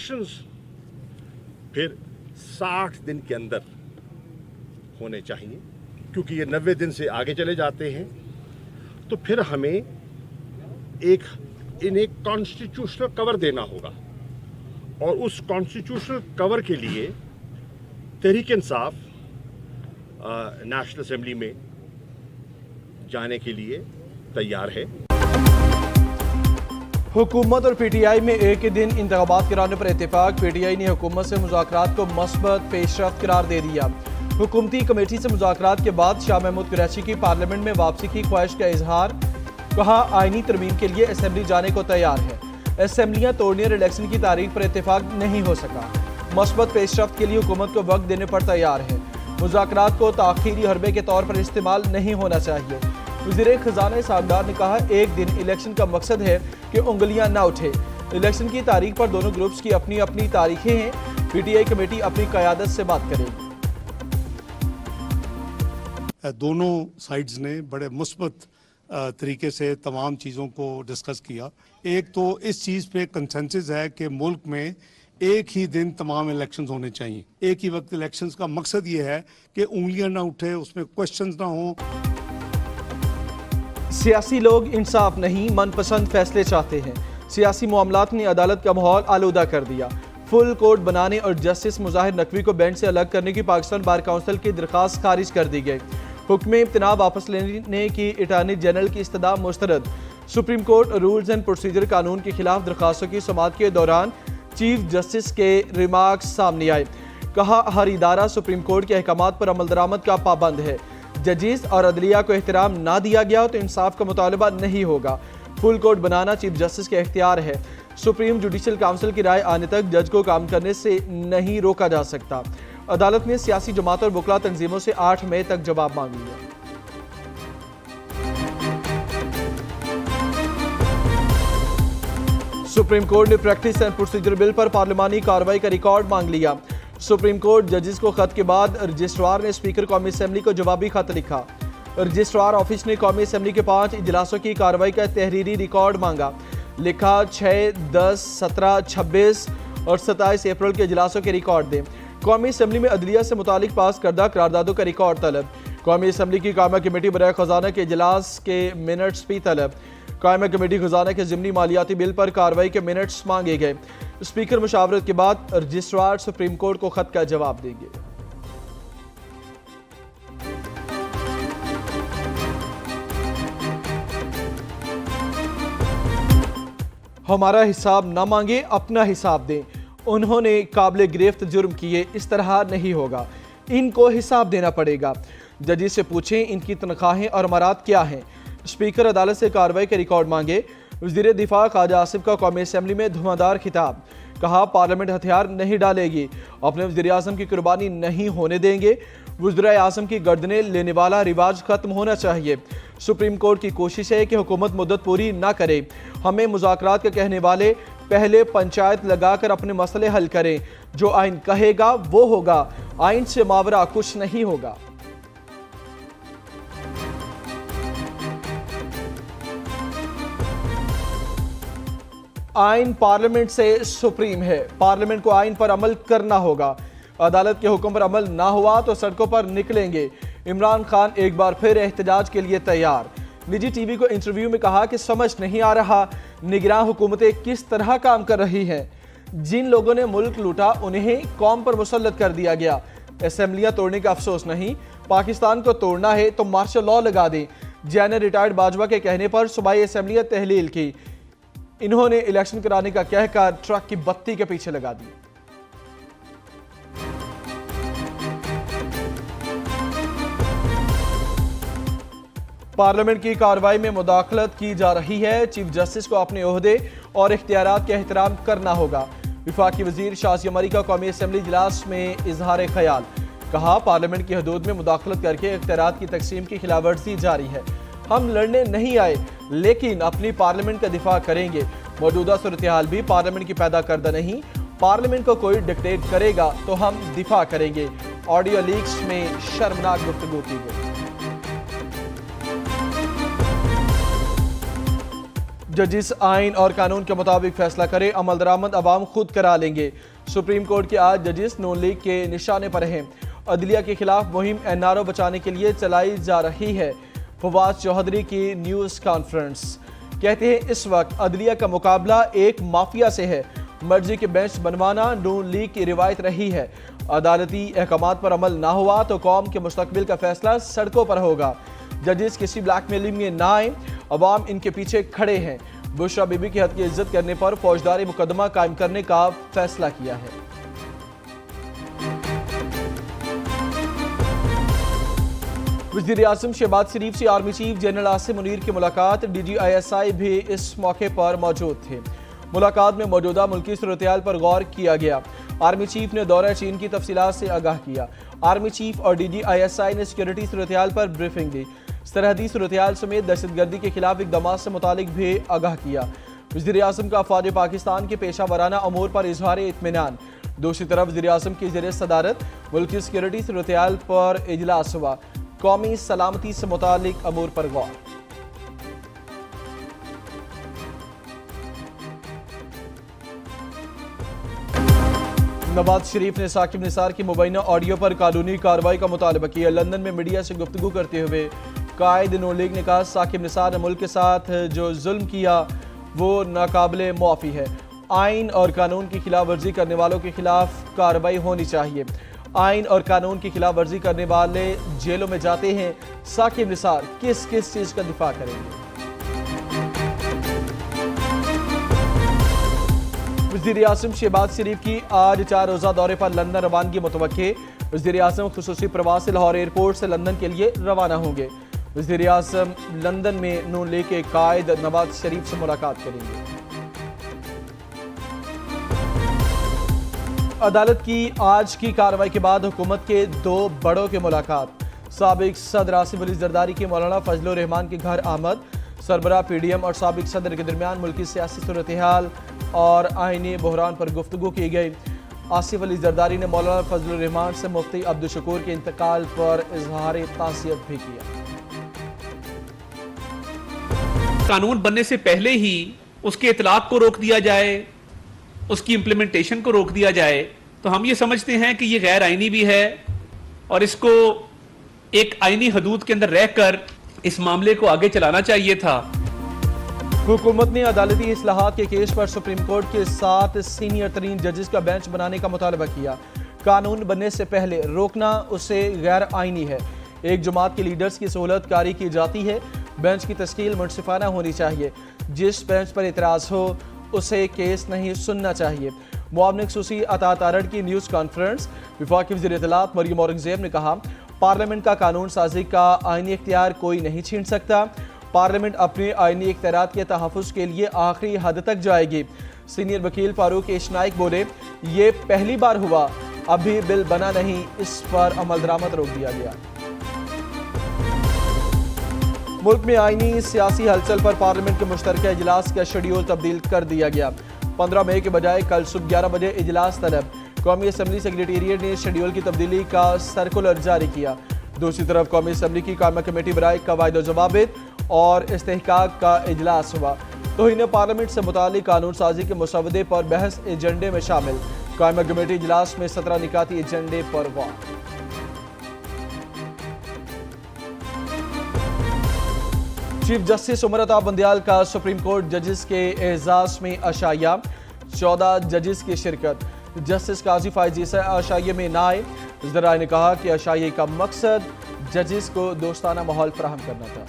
Elections फिर 60 दिन के अंदर होने चाहिए, क्योंकि ये 90 दिन से आगे चले जाते हैं तो फिर हमें इन्हें कॉन्स्टिट्यूशनल कवर देना होगा, और उस कॉन्स्टिट्यूशनल कवर के लिए तहरीक इंसाफ नेशनल असेंबली में जाने के लिए तैयार है। हुकूमत और पीटीआई में एक ही दिन इंतखाबात कराने पर इत्तेफाक। पीटीआई ने हुकूमत से मुज़ाकरात को मस्बत पेशरफ्त करार दे दिया। हुकूमती कमेटी से मुज़ाकरात के बाद शाह महमूद कुरैशी की पार्लियामेंट में वापसी की ख्वाहिश का इजहार। कहा, आईनी तरमीम के लिए असेंबली जाने को तैयार है। असेंबलियां तोड़ने और इलेक्शन की तारीख पर इत्तेफाक नहीं हो सका। मस्बत पेशरफ्त के लिए हुकूमत को वक्त देने पर तैयार है। मुज़ाकरात को ताख़ीरी हरबे के तौर पर इस्तेमाल नहीं होना चाहिए। वज़ीर ख़ज़ाना साहबदार ने कहा, एक दिन इलेक्शन का मकसद है कि उंगलियां ना उठे। इलेक्शन की तारीख पर दोनों ग्रुप्स की अपनी अपनी तारीखें हैं। पीटीआई कमेटी अपनी क़यादत से बात करेगी। दोनों साइड्स ने बड़े मुस्बत तरीके से तमाम चीज़ों को डिस्कस किया। एक तो इस चीज़ पे कंसेंसस है कि मुल्क में एक ही दिन तमाम इलेक्शंस होने चाहिए। एक ही वक्त इलेक्शंस का मकसद ये है कि उंगलियां ना उठे, उसमें क्वेश्चंस ना हो। सियासी लोग इंसाफ नहीं, मनपसंद फैसले चाहते हैं। सियासी मामलात ने अदालत का माहौल आलूदा कर दिया। फुल कोर्ट बनाने और जस्टिस मुजाहिर नकवी को बेंच से अलग करने की पाकिस्तान बार काउंसिल की दरख्वास्त खारिज कर दी गई। हुक्म इम्तना वापस लेने की अटॉर्नी जनरल की इस्तदा मुस्तरद। Supreme court rules and procedure कानून के खिलाफ दरख्वास्तों की समाअत के दौरान चीफ जस्टिस के रिमार्क्स सामने आए। कहा, हर इदारा सुप्रीम कोर्ट के अहकामात पर अमल दरामद का पाबंद है। जजेस और अदलिया को एहतराम ना दिया गया तो इंसाफ का मुतालबा नहीं होगा। फुल कोर्ट बनाना चीफ जस्टिस के इख्तियार है। सुप्रीम जुडिशल काउंसिल की राय आने तक जज को काम करने से नहीं रोका जा सकता। अदालत ने सियासी जमात और बुकला तंजीमों से 8 मई तक जवाब मांग लिया। सुप्रीम कोर्ट ने प्रैक्टिस एंड प्रोसीजर बिल पर पार्लिमानी कार्रवाई का रिकॉर्ड मांग लिया। सुप्रीम कोर्ट जजेस को खत के बाद रजिस्ट्रार ने स्पीकर कौमी असेंबली को जवाबी खत लिखा। रजिस्ट्रार ऑफिस ने कौमी असेंबली के 5 इजलासों की कार्रवाई का तहरीरी रिकॉर्ड मांगा। लिखा, 6, 10, 17, 26 और 27 अप्रैल के इजलासों के रिकॉर्ड दें। कौमी असेंबली में अदलिया से मुतालिक पास करदा करारदादों का रिकॉर्ड तलब। कौमी असेंबली की कायमा कमेटी बराए खजाना के इजलास के मिनट्स भी तलब। कायमा कमेटी खजाना के ज़िमनी मालियाती बिल पर कार्रवाई के मिनट्स मांगे गए। स्पीकर मुशावरत के बाद रजिस्ट्रार सुप्रीम कोर्ट को खत का जवाब देंगे। हमारा हिसाब ना मांगे, अपना हिसाब दें। उन्होंने काबिल गिरफ्त जुर्म किए, इस तरह नहीं होगा। इनको हिसाब देना पड़ेगा। जजेस से पूछें इनकी तनख्वाहें और अमारात क्या हैं। स्पीकर अदालत से कार्रवाई के रिकॉर्ड मांगे। वज़ीर दिफा ख्वाजा आसिफ का कौमी असेंबली में धुआंधार खिताब। कहा, पार्लियामेंट हथियार नहीं डालेगी, अपने वज़ीर आज़म की कुर्बानी नहीं होने देंगे। वज़ीर आज़म की गर्दनें लेने वाला रिवाज खत्म होना चाहिए। सुप्रीम कोर्ट की कोशिश है कि हुकूमत मुद्दत पूरी ना करे। हमें मुज़ाकरात का कहने वाले पहले पंचायत लगाकर अपने मसले हल करें। जो आइन कहेगा वो होगा, आइन से मावरा कुछ नहीं होगा। आइन पार्लियामेंट से सुप्रीम है। पार्लियामेंट को आइन पर अमल करना होगा। अदालत के हुक्म पर अमल ना हुआ तो सड़कों पर निकलेंगे। इमरान खान एक बार फिर एहतजाज के लिए तैयार। निजी टीवी को इंटरव्यू में कहा कि समझ नहीं आ रहा निगरान हुकूमतें किस तरह काम कर रही हैं। जिन लोगों ने मुल्क लूटा उन्हें कौम पर मुसल्लत कर दिया गया। असेंबलियां तोड़ने का अफसोस नहीं, पाकिस्तान को तोड़ना है तो मार्शल लॉ लगा दें। जैन ने रिटायर्ड बाजवा के कहने पर सूबाई असेंबलियां तहलील की। इन्होंने इलेक्शन कराने का कहकर ट्रक की बत्ती के पीछे लगा दी। पार्लियामेंट की कार्रवाई में मुदाखलत की जा रही है। चीफ जस्टिस को अपने ओहदे और इख्तियारात का एहतराम करना होगा। विफाकी वजीर शाजी अमरी का कौमी असेंबली इजलास में इजहार ख्याल। कहा, पार्लियामेंट की हदूद में मुदाखलत करके इख्तियारात की तकसीम की खिलाफवर्जी जारी है। हम लड़ने नहीं आए लेकिन अपनी पार्लियामेंट का दिफा करेंगे। मौजूदा सूरत हाल भी पार्लियामेंट की पैदा करदा नहीं। पार्लियामेंट को कोई डिक्टेट करेगा तो हम दिफा करेंगे। ऑडियो लीक्स में शर्मनाक गुफ्तगू की गई। जजिस आइन और कानून के मुताबिक फैसला करे, अमल दरामद अवाम खुद करा लेंगे। सुप्रीम कोर्ट के आज जजिस नून लीग के निशाने पर हैं। अदलिया के खिलाफ मुहिम एनआरओ बचाने के लिए चलाई जा रही है। फवाद चौधरी की न्यूज़ कॉन्फ्रेंस कहते हैं इस वक्त अदलिया का मुकाबला एक माफिया से है। मर्जी के बेंच बनवाना नून लीग की रिवायत रही है। अदालती अहकामात पर अमल ना हुआ तो कौम के मुस्तकबिल का फैसला सड़कों पर होगा। जजेस किसी ब्लैकमेलिंग में ना आए, अवाम इनके पीछे खड़े हैं। बुशरा बीबी की हद की इज्जत करने पर फौजदारी मुकदमा कायम करने का फैसला किया है। वज़ीर आज़म शहबाज शरीफ से army chief general Asim Munir की मुलाकात। DGISI भी इस मौके पर मौजूद थे। मुलाकात में मौजूदा मुल्की सूरत-ए-हाल पर गौर किया गया। आर्मी चीफ ने दौरा चीन की तफसीलात से आगाह किया। आर्मी चीफ और DGISI ने सिक्योरिटी सूरत-ए-हाल पर ब्रीफिंग दी। सरहदी सूरत-ए-हाल समेत दहशतगर्दी के खिलाफ इक़दामात से मुतालिक भी आगाह किया। वज़ीर आज़म का फ़ौज पाकिस्तान के पेशा वराना अमूर पर इजहार इत्मीनान। दूसरी तरफ वज़ीर आज़म की ज़ेर सदारत मुल्की सिक्योरिटी सूरत-ए-हाल पर इजलास हुआ। कौमी सलामती से मुतालिक अमूर पर गौर। नवाज शरीफ ने साकिब निसार की मुबैना ऑडियो पर कानूनी कार्रवाई का मुतालबा किया। लंदन में मीडिया से गुफ्तगू करते हुए कायद नून लीग ने कहा साकिब निसार ने मुल्क के साथ जो जुल्म किया वो नाकाबिले मुआफ़ी है। आइन और कानून की खिलाफ वर्जी करने वालों के खिलाफ कार्रवाई होनी चाहिए। आइन और कानून की खिलाफ वर्जी करने वाले जेलों में जाते हैं। साकिब निसार किस किस चीज का दिफा करेंगे? वज़ीर आज़म शहबाज शरीफ की आज 4 रोज़ा दौरे पर लंदन रवानगी मुतवक्के। वज़ीर आज़म खुसूसी प्रवास से लाहौर एयरपोर्ट से लंदन के लिए रवाना होंगे। वज़ीर आज़म लंदन में नून लीग के कायद नवाज शरीफ से मुलाकात करेंगे। अदालत की आज की कार्रवाई के बाद हुकूमत के 2 बड़ों की मुलाकात। साबिक सदर आसिफ अली जरदारी की मौलाना फजलुर रहमान के घर आमद। सरबराह PDM और साबिक सदर के दरमियान मुल्की सियासी सूरत-ए-हाल और आईनी बहरान पर गुफ्तगू की गई। आसिफ अली जरदारी ने मौलाना फजलुर रहमान से मुफ्ती अब्दुल शकूर के इंतकाल पर इजहार तासियत भी किया। कानून बनने से पहले ही उसके इतलाक को रोक दिया जाए, उसकी इम्प्लीमेंटेशन को रोक दिया जाए, तो हम ये समझते हैं कि ये गैर आईनी भी है और इसको एक आईनी हदूद के अंदर रहकर इस मामले को आगे चलाना चाहिए था। हुकूमत ने अदालती इस्लाहात के केस पर सुप्रीम कोर्ट के 7 सीनियर तरीन जजेस का बेंच बनाने का मुतालबा किया। कानून बनने से पहले रोकना उसे गैर आईनी है। एक जमात के लीडर्स की सहूलत कारी की जाती है। बेंच की तश्कील मुनसिफाना होनी चाहिए। जिस बेंच पर इतराज़ हो उसे केस नहीं सुनना चाहिए। मुआविन खुसूसी अतात आरड की न्यूज़ कॉन्फ्रेंस। वफाकी वज़ीर इत्तलात मरियम औरंगज़ेब ने कहा पार्लियामेंट का कानून साजी का आईनी इख्तियार कोई नहीं छीन सकता। पार्लियामेंट अपने आईनी इख्तियारात के तहफ़्फ़ुज़ के लिए आखिरी हद तक जाएगी। सीनियर वकील फारूक इशनाइक बोले ये पहली बार हुआ, अभी बिल बना नहीं, इस पर अमल दरामद रोक दिया गया। मुल्क में आईनी सियासी हलचल पर पार्लियामेंट के मुश्तरका इजलास का शेड्यूल तब्दील कर दिया गया। 15 मई के बजाय कल सुबह 11 बजे इजलास तलब। कौमी असम्बली सेक्रेटेरिएट ने शेड्यूल की तब्दीली का सर्कुलर जारी किया। दूसरी तरफ कौमी असम्बली की कायमा कमेटी बराए कवायद ज़वाबित और इस्तेहकाक का इजलास हुआ। तौहीन पार्लियामेंट से मुतालिक कानून साजी के मसवदे पर बहस एजेंडे में शामिल। कायमा कमेटी इजलास में 17 निकाती एजेंडे पर गौर। चीफ जस्टिस उमर अता बंदियाल का सुप्रीम कोर्ट जजेस के एजाज में अशाया। 14 जजेस की शिरकत। जस्टिस काजी फायज ईसा अशाये में ना आए। जराए ने कहा कि अशाये का मकसद जजेस को दोस्ताना माहौल फराहम करना था।